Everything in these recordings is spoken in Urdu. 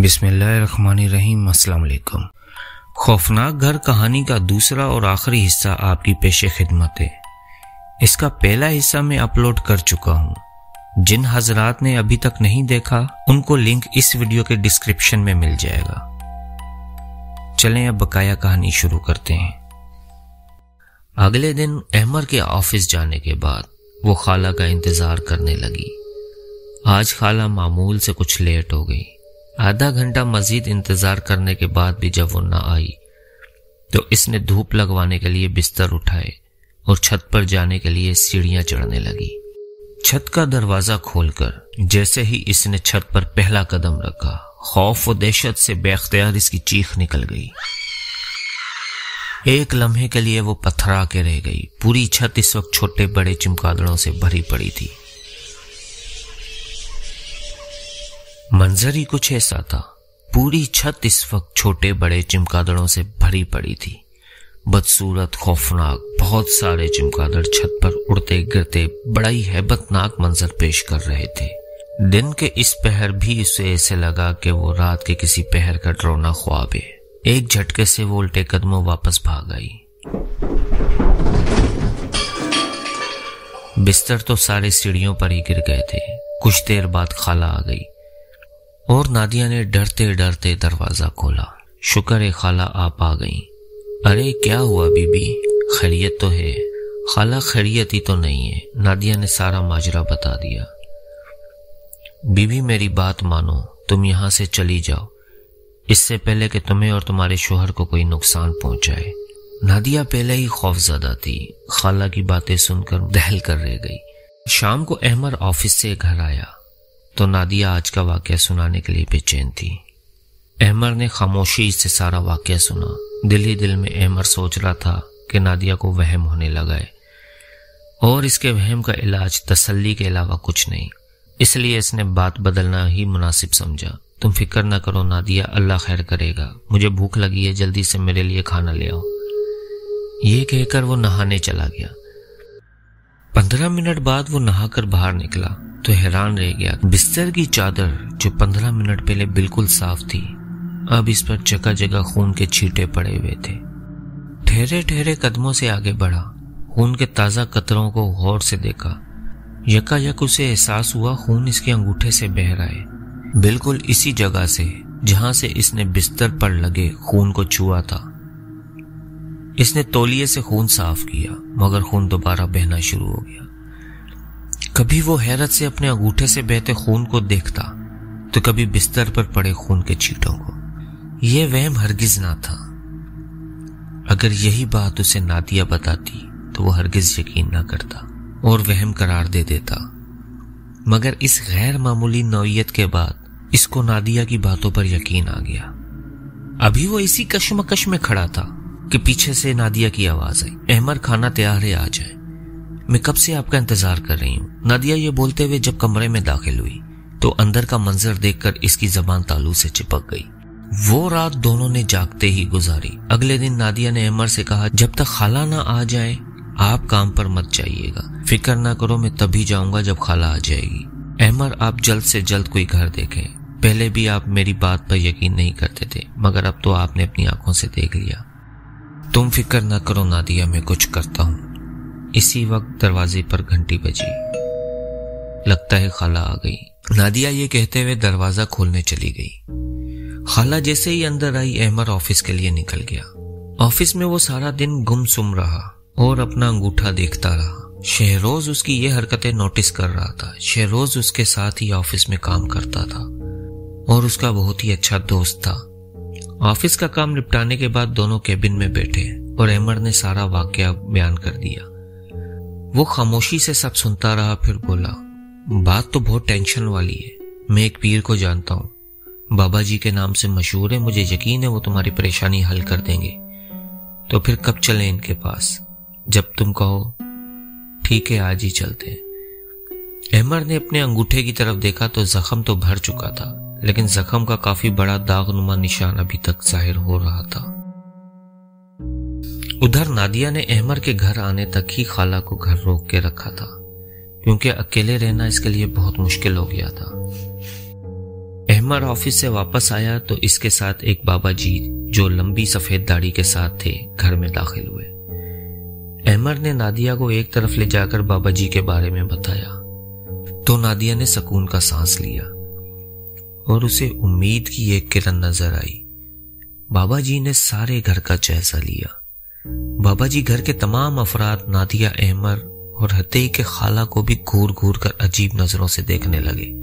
بسم اللہ الرحمن الرحیم۔ السلام علیکم۔ خوفناک گھر کہانی کا دوسرا اور آخری حصہ آپ کی پیش خدمت ہے۔ اس کا پہلا حصہ میں اپلوڈ کر چکا ہوں۔ جن حضرات نے ابھی تک نہیں دیکھا ان کو لنک اس ویڈیو کے ڈسکرپشن میں مل جائے گا۔ چلیں اب بقایا کہانی شروع کرتے ہیں۔ اگلے دن احمر کے آفس جانے کے بعد وہ خالہ کا انتظار کرنے لگی۔ آج خالہ معمول سے کچھ لیٹ ہو گئی۔ آدھا گھنٹہ مزید انتظار کرنے کے بعد بھی جب وہ نہ آئی تو اس نے دھوپ لگوانے کے لیے بستر اٹھائے اور چھت پر جانے کے لیے سیڑھیاں چڑھنے لگی۔ چھت کا دروازہ کھول کر جیسے ہی اس نے چھت پر پہلا قدم رکھا، خوف و دہشت سے بے اختیار اس کی چیخ نکل گئی۔ ایک لمحے کے لیے وہ پتھرا کے رہ گئی۔ پوری چھت اس وقت چھوٹے بڑے چمگادڑوں سے بھری پڑی تھی۔ منظر ہی کچھ ایسا تھا۔ پوری چھت اس وقت چھوٹے بڑے چمگادڑوں سے بھری پڑی تھی۔ بدصورت، خوفناک، بہت سارے چمگادڑ چھت پر اڑتے گرتے بڑا ہی ہیبت ناک منظر پیش کر رہے تھے۔ دن کے اس پہر بھی اسے ایسے لگا کہ وہ رات کے کسی پہر کا ڈرونا خواب ہے۔ ایک جھٹکے سے وہ الٹے قدموں واپس بھاگ آئی۔ بستر تو سارے سیڑھیوں پر ہی گر گئے تھے۔ کچھ دیر بعد خالہ آ گئی اور نادیہ نے ڈرتے ڈرتے دروازہ کھولا۔ شکر ہے خالہ آپ آ گئیں۔ ارے کیا ہوا بی بی، خیریت تو ہے؟ خالہ خیریت ہی تو نہیں ہے۔ نادیہ نے سارا ماجرا بتا دیا۔ بی بی میری بات مانو، تم یہاں سے چلی جاؤ اس سے پہلے کہ تمہیں اور تمہارے شوہر کو کوئی نقصان پہنچائے۔ نادیہ پہلے ہی خوف زدہ تھی۔ خالہ کی باتیں سن کر دہل کر رہ گئی۔ شام کو احمر آفس سے گھر آیا تو نادیہ آج کا واقعہ سنانے کے لیے بے چین تھی۔ احمر نے خاموشی سے سارا واقعہ سنا۔ دل ہی دل میں احمر سوچ رہا تھا کہ نادیہ کو وہم ہونے لگا ہے اور اس کے وہم کا علاج تسلی کے علاوہ کچھ نہیں، اس لیے اس نے بات بدلنا ہی مناسب سمجھا۔ تم فکر نہ کرو نادیہ، اللہ خیر کرے گا، مجھے بھوک لگی ہے، جلدی سے میرے لیے کھانا لے آؤ۔ یہ کہہ کر وہ نہانے چلا گیا۔ 15 منٹ بعد وہ نہا کر باہر نکلا تو حیران رہ گیا۔ بستر کی چادر جو 15 منٹ پہلے بالکل صاف تھی، اب اس پر جگہ جگہ خون کے چھینٹے پڑے ہوئے تھے۔ ٹھہرے ٹھہرے قدموں سے آگے بڑھا، خون کے تازہ قطروں کو غور سے دیکھا۔ یکا یک اسے احساس ہوا خون اس کے انگوٹھے سے بہہ رہا ہے، بالکل اسی جگہ سے جہاں سے اس نے بستر پر لگے خون کو چھوا تھا۔ اس نے تولیے سے خون صاف کیا مگر خون دوبارہ بہنا شروع ہو گیا۔ کبھی وہ حیرت سے اپنے انگوٹھے سے بہتے خون کو دیکھتا تو کبھی بستر پر پڑے خون کے چھینٹوں کو۔ یہ وہم ہرگز نہ تھا۔ اگر یہی بات اسے نادیہ بتاتی تو وہ ہرگز یقین نہ کرتا اور وہم قرار دے دیتا، مگر اس غیر معمولی نوعیت کے بعد اس کو نادیہ کی باتوں پر یقین آ گیا۔ ابھی وہ اسی کشمکش میں کھڑا تھا کہ پیچھے سے نادیہ کی آواز آئی، احمر کھانا تیار ہے، آ جائے، میں کب سے آپ کا انتظار کر رہی ہوں۔ نادیہ یہ بولتے ہوئے جب کمرے میں داخل ہوئی تو اندر کا منظر دیکھ کر اس کی زبان تالو سے چپک گئی۔ وہ رات دونوں نے جاگتے ہی گزاری۔ اگلے دن نادیہ نے احمر سے کہا، جب تک خالہ نہ آ جائے آپ کام پر مت جائیے گا، فکر نہ کرو، میں تبھی جاؤں گا جب خالہ آ جائے گی۔ احمر آپ جلد سے جلد کوئی گھر دیکھیں۔ پہلے بھی آپ میری بات پر یقین نہیں کرتے تھے مگر اب تو آپ نے اپنی آنکھوں سے دیکھ لیا۔ تم فکر نہ کرو نادیہ، میں کچھ کرتا ہوں۔ اسی وقت دروازے پر گھنٹی بجی۔ لگتا ہے خالہ آ گئی۔ نادیہ یہ کہتے ہوئے دروازہ کھولنے چلی گئی۔ خالہ جیسے ہی اندر آئی احمر آفس کے لیے نکل گیا۔ آفس میں وہ سارا دن گم سم رہا اور اپنا انگوٹھا دیکھتا رہا۔ شہروز اس کی یہ حرکتیں نوٹس کر رہا تھا۔ شہروز اس کے ساتھ ہی آفس میں کام کرتا تھا اور اس کا بہت ہی اچھا دوست تھا۔ آفس کا کام نپٹانے کے بعد دونوں کیبن میں بیٹھے اور احمر نے سارا واقعہ بیان کر دیا۔ وہ خاموشی سے سب سنتا رہا، پھر بولا، بات تو بہت ٹینشن والی ہے۔ میں ایک پیر کو جانتا ہوں، بابا جی کے نام سے مشہور ہے، مجھے یقین ہے وہ تمہاری پریشانی حل کر دیں گے۔ تو پھر کب چلیں ان کے پاس؟ جب تم کہو۔ ٹھیک ہے، آج ہی چلتے ہیں۔ احمر نے اپنے انگوٹھے کی طرف دیکھا تو زخم تو بھر چکا تھا لیکن زخم کا کافی بڑا داغ نما نشان ابھی تک ظاہر ہو رہا تھا۔ ادھر نادیہ نے احمر کے گھر آنے تک ہی خالہ کو گھر روک کے رکھا تھا کیونکہ اکیلے رہنا اس کے لیے بہت مشکل ہو گیا تھا۔ احمد آفس سے واپس آیا تو اس کے ساتھ ایک بابا جی جو لمبی سفید داڑھی کے ساتھ تھے گھر میں داخل ہوئے۔ احمد نے نادیہ کو ایک طرف لے جا کر بابا جی کے بارے میں بتایا تو نادیہ نے سکون کا سانس لیا اور اسے امید کی ایک کرن نظر آئی۔ بابا جی نے سارے گھر کا جائزہ لیا۔ بابا جی گھر کے تمام افراد نادیہ، احمد اور حتیٰ کہ خالہ کو بھی گھور گھور کر عجیب نظروں سے دیکھنے لگے۔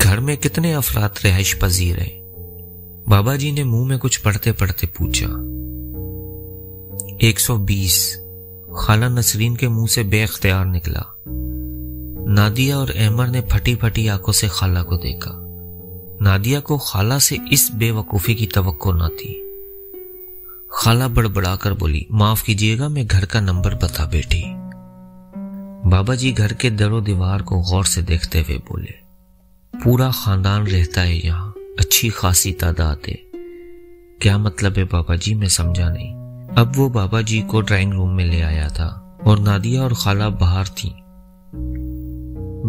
گھر میں کتنے افراد رہائش پذیر ہیں؟ بابا جی نے منہ میں کچھ پڑھتے پڑھتے پوچھا۔ 120۔ خالہ نسرین کے منہ سے بے اختیار نکلا۔ نادیہ اور احمد نے پھٹی پھٹی آنکھوں سے خالہ کو دیکھا۔ نادیہ کو خالہ سے اس بے وقوفی کی توقع نہ تھی۔ خالہ بڑبڑا کر بولی، معاف کیجیے گا، میں گھر کا نمبر بتا بیٹی۔ بابا جی گھر کے در و دیوار کو غور سے دیکھتے ہوئے بولے، پورا خاندان رہتا ہے یہاں، اچھی خاصی تعداد ہے۔ کیا مطلب ہے بابا جی؟ میں سمجھا نہیں۔ اب وہ بابا جی کو ڈرائنگ روم میں لے آیا تھا اور نادیہ اور خالہ باہر تھیں۔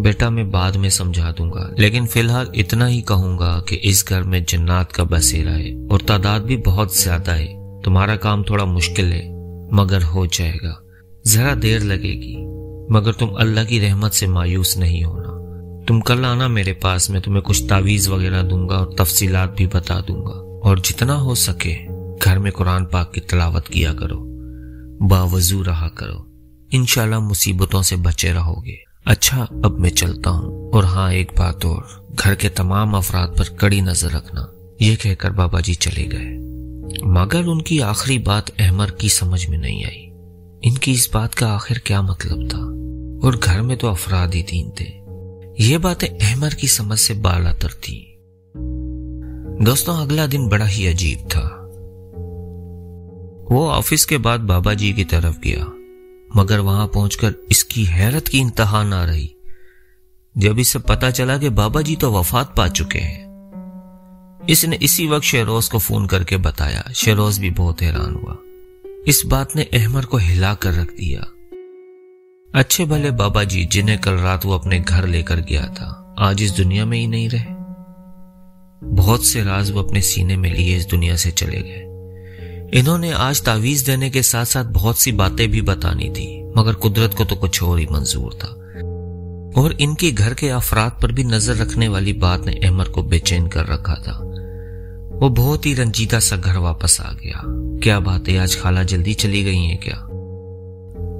بیٹا میں بعد میں سمجھا دوں گا، لیکن فی الحال اتنا ہی کہوں گا کہ اس گھر میں جنات کا بسیرا ہے اور تعداد بھی بہت زیادہ ہے۔ تمہارا کام تھوڑا مشکل ہے مگر ہو جائے گا، ذرا دیر لگے گی، مگر تم اللہ کی رحمت سے مایوس نہیں ہونا۔ تم کل آنا میرے پاس، میں تمہیں کچھ تعویذ وغیرہ دوں گا اور تفصیلات بھی بتا دوں گا، اور جتنا ہو سکے گھر میں قرآن پاک کی تلاوت کیا کرو، باوضو رہا کرو، انشاءاللہ مصیبتوں سے بچے رہو گے۔ اچھا اب میں چلتا ہوں، اور ہاں ایک بات اور، گھر کے تمام افراد پر کڑی نظر رکھنا۔ یہ کہہ کر بابا جی چلے گئے، مگر ان کی آخری بات احمد کی سمجھ میں نہیں آئی۔ ان کی اس بات کا آخر کیا مطلب تھا؟ اور گھر میں تو افراد ہی 3 تھے۔ یہ باتیں احمد کی سمجھ سے بالا تر تھی۔ دوستوں اگلا دن بڑا ہی عجیب تھا۔ وہ آفس کے بعد بابا جی کی طرف گیا، مگر وہاں پہنچ کر اس کی حیرت کی انتہا نہ رہی جب اسے پتا چلا کہ بابا جی تو وفات پا چکے ہیں۔ اس نے اسی وقت شہروز کو فون کر کے بتایا۔ شہروز بھی بہت حیران ہوا۔ اس بات نے احمد کو ہلا کر رکھ دیا۔ اچھے بھلے بابا جی جنہیں کل رات وہ اپنے گھر لے کر گیا تھا، آج اس دنیا میں ہی نہیں رہے۔ بہت سے راز وہ اپنے سینے میں لیے اس دنیا سے چلے گئے۔ انہوں نے آج تعویذ دینے کے ساتھ ساتھ بہت سی باتیں بھی بتانی تھی، مگر قدرت کو تو کچھ اور ہی منظور تھا، اور ان کی گھر کے افراد پر بھی نظر رکھنے والی بات نے احمد کو بے چین کر رکھا تھا۔ وہ بہت ہی رنجیدہ سا گھر واپس آ گیا۔ کیا بات ہے، آج خالہ جلدی چلی گئی ہیں کیا؟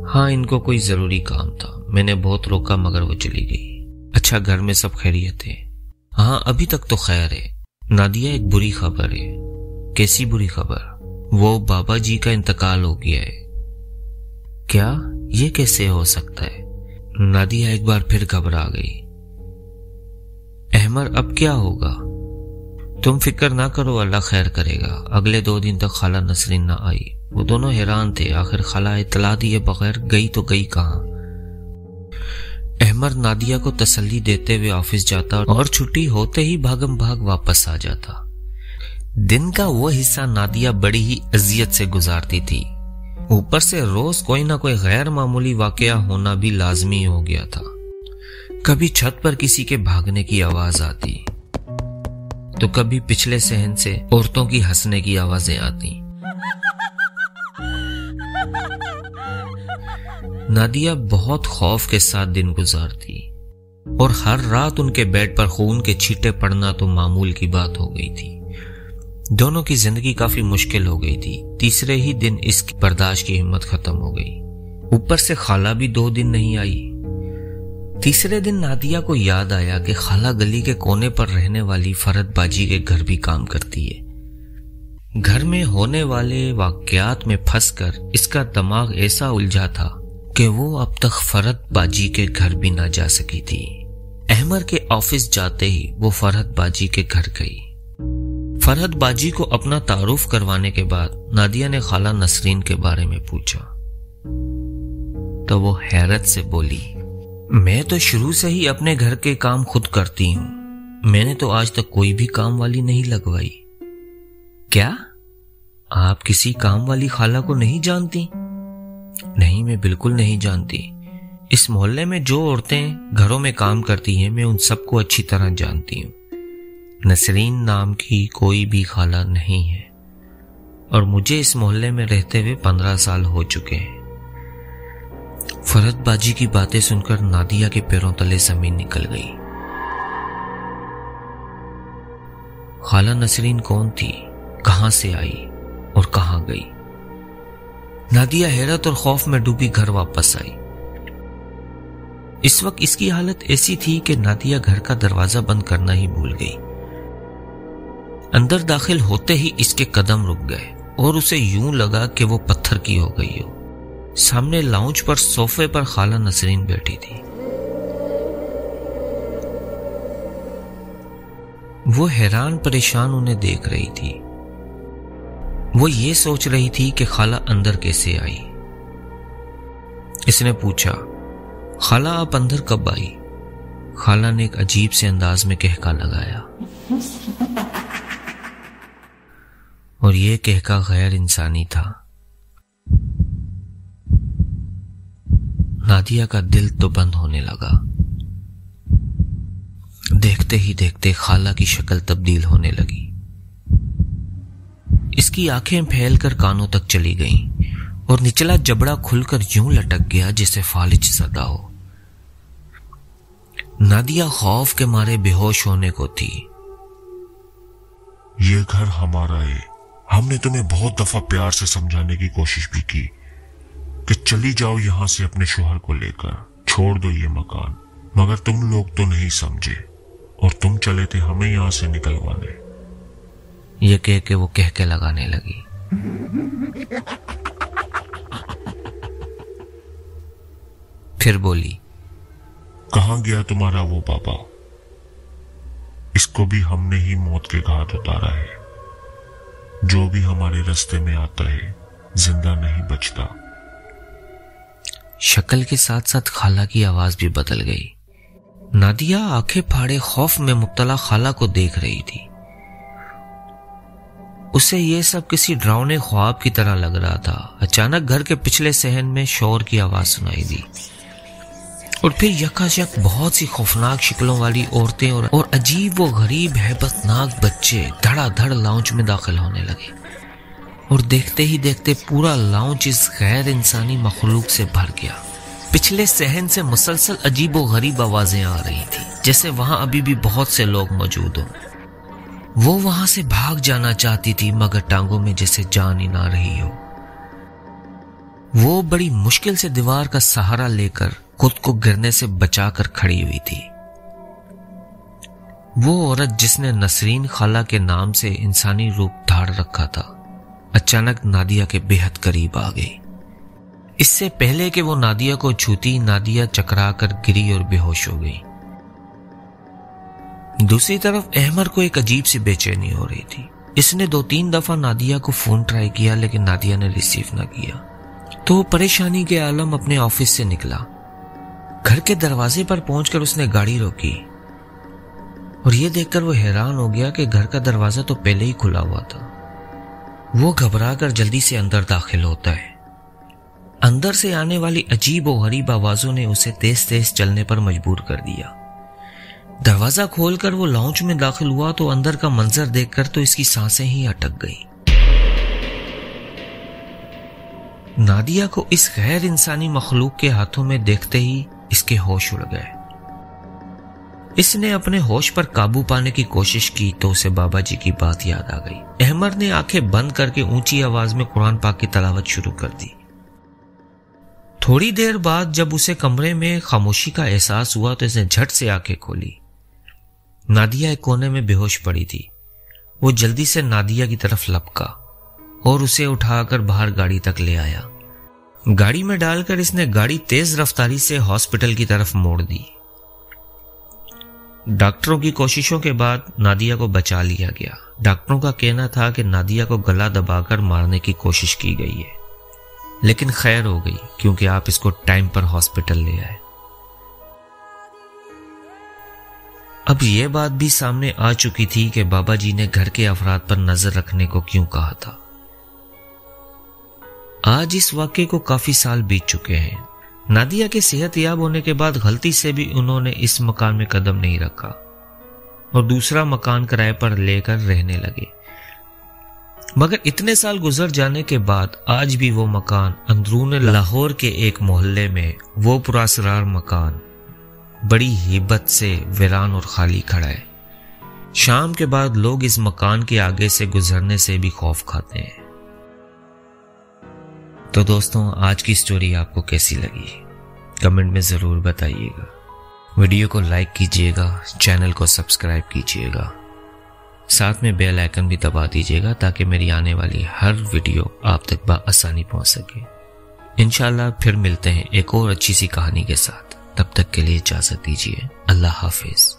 ہاں، ان کو کوئی ضروری کام تھا، میں نے بہت روکا مگر وہ چلی گئی۔ اچھا، گھر میں سب خیریت ہے؟ ہاں ابھی تک تو خیر ہے۔ نادیہ، ایک بری خبر ہے۔ کیسی بری خبر؟ وہ بابا جی کا انتقال ہو گیا ہے۔ کیا؟ یہ کیسے ہو سکتا ہے؟ نادیہ ایک بار پھر گھبرا گئی۔ احمد، اب کیا ہوگا؟ تم فکر نہ کرو، اللہ خیر کرے گا۔ اگلے 2 دن تک خالہ نسرین نہ آئی۔ وہ دونوں حیران تھے، آخر خالہ اطلاع دیے بغیر گئی تو گئی کہاں؟ احمد نادیہ کو تسلی دیتے ہوئے آفس جاتا اور چھٹی ہوتے ہی بھاگم بھاگ واپس آ جاتا۔ دن کا وہ حصہ نادیہ بڑی ہی اذیت سے گزارتی تھی، اوپر سے روز کوئی نہ کوئی غیر معمولی واقعہ ہونا بھی لازمی ہو گیا تھا۔ کبھی چھت پر کسی کے بھاگنے کی آواز آتی تو کبھی پچھلے صحن سے عورتوں کی ہنسنے کی آوازیں آتی۔ نادیہ بہت خوف کے ساتھ دن گزارتی اور ہر رات ان کے بیڈ پر خون کے چھینٹے پڑنا تو معمول کی بات ہو گئی تھی۔ دونوں کی زندگی کافی مشکل ہو گئی تھی۔ تیسرے ہی دن اس کی برداشت کی ہمت ختم ہو گئی، اوپر سے خالہ بھی 2 دن نہیں آئی۔ تیسرے دن نادیہ کو یاد آیا کہ خالہ گلی کے کونے پر رہنے والی فرحت باجی کے گھر بھی کام کرتی ہے۔ گھر میں ہونے والے واقعات میں پھنس کر اس کا دماغ ایسا الجھا تھا کہ وہ اب تک فرحت باجی کے گھر بھی نہ جا سکی تھی۔ احمد کے آفس جاتے ہی وہ فرحت باجی کے گھر گئی۔ فرحت باجی کو اپنا تعارف کروانے کے بعد نادیہ نے خالہ نسرین کے بارے میں پوچھا تو وہ حیرت سے بولی، میں تو شروع سے ہی اپنے گھر کے کام خود کرتی ہوں، میں نے تو آج تک کوئی بھی کام والی نہیں لگوائی۔ کیا آپ کسی کام والی خالہ کو نہیں جانتی؟ نہیں، میں بالکل نہیں جانتی۔ اس محلے میں جو عورتیں گھروں میں کام کرتی ہیں میں ان سب کو اچھی طرح جانتی ہوں۔ نسرین نام کی کوئی بھی خالہ نہیں ہے اور مجھے اس محلے میں رہتے ہوئے 15 سال ہو چکے ہیں۔ فرحت باجی کی باتیں سن کر نادیہ کے پیروں تلے زمین نکل گئی۔ خالہ نسرین کون تھی، کہاں سے آئی اور کہاں گئی؟ نادیہ حیرت اور خوف میں ڈوبی گھر واپس آئی۔ اس وقت اس کی حالت ایسی تھی کہ نادیہ گھر کا دروازہ بند کرنا ہی بھول گئی۔ اندر داخل ہوتے ہی اس کے قدم رک گئے اور اسے یوں لگا کہ وہ پتھر کی ہو گئی ہو۔ سامنے لاؤنج پر صوفے پر خالہ نسرین بیٹھی تھی۔ وہ حیران پریشان انہیں دیکھ رہی تھی۔ وہ یہ سوچ رہی تھی کہ خالہ اندر کیسے آئی۔ اس نے پوچھا، خالہ آپ اندر کب آئی؟ خالہ نے ایک عجیب سے انداز میں کہکا لگایا اور یہ کہکا غیر انسانی تھا۔ نادیہ کا دل تو بند ہونے لگا۔ دیکھتے ہی دیکھتے خالہ کی شکل تبدیل ہونے لگی۔ اس کی آنکھیں پھیل کر کانوں تک چلی گئیں اور نچلا جبڑا کھل کر یوں لٹک گیا جسے فالج زدہ ہو۔ نادیہ خوف کے مارے بے ہوش ہونے کو تھی۔ یہ گھر ہمارا ہے، ہم نے تمہیں بہت دفعہ پیار سے سمجھانے کی کوشش بھی کی کہ چلی جاؤ یہاں سے اپنے شوہر کو لے کر، چھوڑ دو یہ مکان، مگر تم لوگ تو نہیں سمجھے اور تم چلے تھے ہمیں یہاں سے نکلوانے۔ یہ کہہ کے وہ کہکے لگانے لگی۔ پھر بولی، کہاں گیا تمہارا وہ بابا؟ اس کو بھی ہم نے ہی موت کے گھاٹ اتارا ہے۔ جو بھی ہمارے راستے میں آتا ہے زندہ نہیں بچتا۔ شکل کے ساتھ ساتھ خالہ کی آواز بھی بدل گئی۔ نادیہ آنکھیں پھاڑے خوف میں مبتلا خالہ کو دیکھ رہی تھی۔ اسے یہ سب کسی ڈراؤنے خواب کی طرح لگ رہا تھا۔ اچانک گھر کے پچھلے صحن میں شور کی آواز سنائی دی اور پھر یکایک بہت سی خوفناک شکلوں والی عورتیں اور عجیب و غریب ہیبت ناک بچے دھڑا دھڑ لاؤنج میں داخل ہونے لگے اور دیکھتے ہی دیکھتے پورا لاؤنج اس غیر انسانی مخلوق سے بھر گیا۔ پچھلے صحن سے مسلسل عجیب و غریب آوازیں آ رہی تھی، جیسے وہاں ابھی بھی بہت سے لوگ موجود ہوں۔ وہ وہاں سے بھاگ جانا چاہتی تھی مگر ٹانگوں میں جیسے جان ہی نہ رہی ہو۔ وہ بڑی مشکل سے دیوار کا سہارا لے کر خود کو گرنے سے بچا کر کھڑی ہوئی تھی۔ وہ عورت جس نے نسرین خالہ کے نام سے انسانی روپ دھار رکھا تھا، اچانک نادیہ کے بے حد قریب آ گئی۔ اس سے پہلے کہ وہ نادیہ کو چھوتی، نادیہ چکرا کر گری اور بے ہوش ہو گئی۔ دوسری طرف احمر کو ایک عجیب سی بے چینی ہو رہی تھی۔ اس نے 2-3 دفعہ نادیہ کو فون ٹرائی کیا لیکن نادیہ نے ریسیو نہ کیا، تو پریشانی کے عالم اپنے آفس سے نکلا۔ گھر کے دروازے پر پہنچ کر اس نے گاڑی روکی اور یہ دیکھ کر وہ حیران ہو گیا کہ گھر کا دروازہ تو پہلے ہی کھلا ہوا تھا۔ وہ گھبرا کر جلدی سے اندر داخل ہوتا ہے۔ اندر سے آنے والی عجیب و غریب آوازوں نے اسے تیز تیز چلنے پر مجبور کر دیا۔ دروازہ کھول کر وہ لاؤنج میں داخل ہوا تو اندر کا منظر دیکھ کر تو اس کی سانسیں ہی اٹک گئی۔ نادیہ کو اس غیر انسانی مخلوق کے ہاتھوں میں دیکھتے ہی اس کے ہوش اڑ گئے۔ اس نے اپنے ہوش پر قابو پانے کی کوشش کی تو اسے بابا جی کی بات یاد آ گئی۔ احمر نے آنکھیں بند کر کے اونچی آواز میں قرآن پاک کی تلاوت شروع کر دی۔ تھوڑی دیر بعد جب اسے کمرے میں خاموشی کا احساس ہوا تو اس نے جھٹ سے آنکھیں کھولی۔ نادیہ ایک کونے میں بے ہوش پڑی تھی۔ وہ جلدی سے نادیہ کی طرف لپکا اور اسے اٹھا کر باہر گاڑی تک لے آیا۔ گاڑی میں ڈال کر اس نے گاڑی تیز رفتاری سے ہاسپٹل کی طرف موڑ دی۔ ڈاکٹروں کی کوششوں کے بعد نادیہ کو بچا لیا گیا۔ ڈاکٹروں کا کہنا تھا کہ نادیہ کو گلا دبا کر مارنے کی کوشش کی گئی ہے، لیکن خیر ہو گئی کیونکہ آپ اس کو ٹائم پر ہاسپٹل لے آئے۔ اب یہ بات بھی سامنے آ چکی تھی کہ بابا جی نے گھر کے افراد پر نظر رکھنے کو کیوں کہا تھا۔ آج اس واقعے کو کافی سال بیت چکے ہیں۔ نادیہ کے صحت یاب ہونے کے بعد غلطی سے بھی انہوں نے اس مکان میں قدم نہیں رکھا۔ اور دوسرا مکان کرائے پر لے کر رہنے لگے۔ مگر اتنے سال گزر جانے کے بعد آج بھی وہ مکان اندرون لاہور کے ایک محلے میں، وہ پراسرار مکان بڑی ہیبت سے ویران اور خالی کھڑا ہے۔ شام کے بعد لوگ اس مکان کے آگے سے گزرنے سے بھی خوف کھاتے ہیں۔ تو دوستوں، آج کی سٹوری آپ کو کیسی لگی؟ کمنٹ میں ضرور بتائیے گا۔ ویڈیو کو لائک کیجئے گا، چینل کو سبسکرائب کیجئے گا، ساتھ میں بیل آئیکن بھی دبا دیجئے گا تاکہ میری آنے والی ہر ویڈیو آپ تک بآسانی پہنچ سکے۔ انشاءاللہ پھر ملتے ہیں ایک اور اچھی سی کہانی کے ساتھ۔ تب تک کے لیے اجازت دیجیے۔ اللہ حافظ۔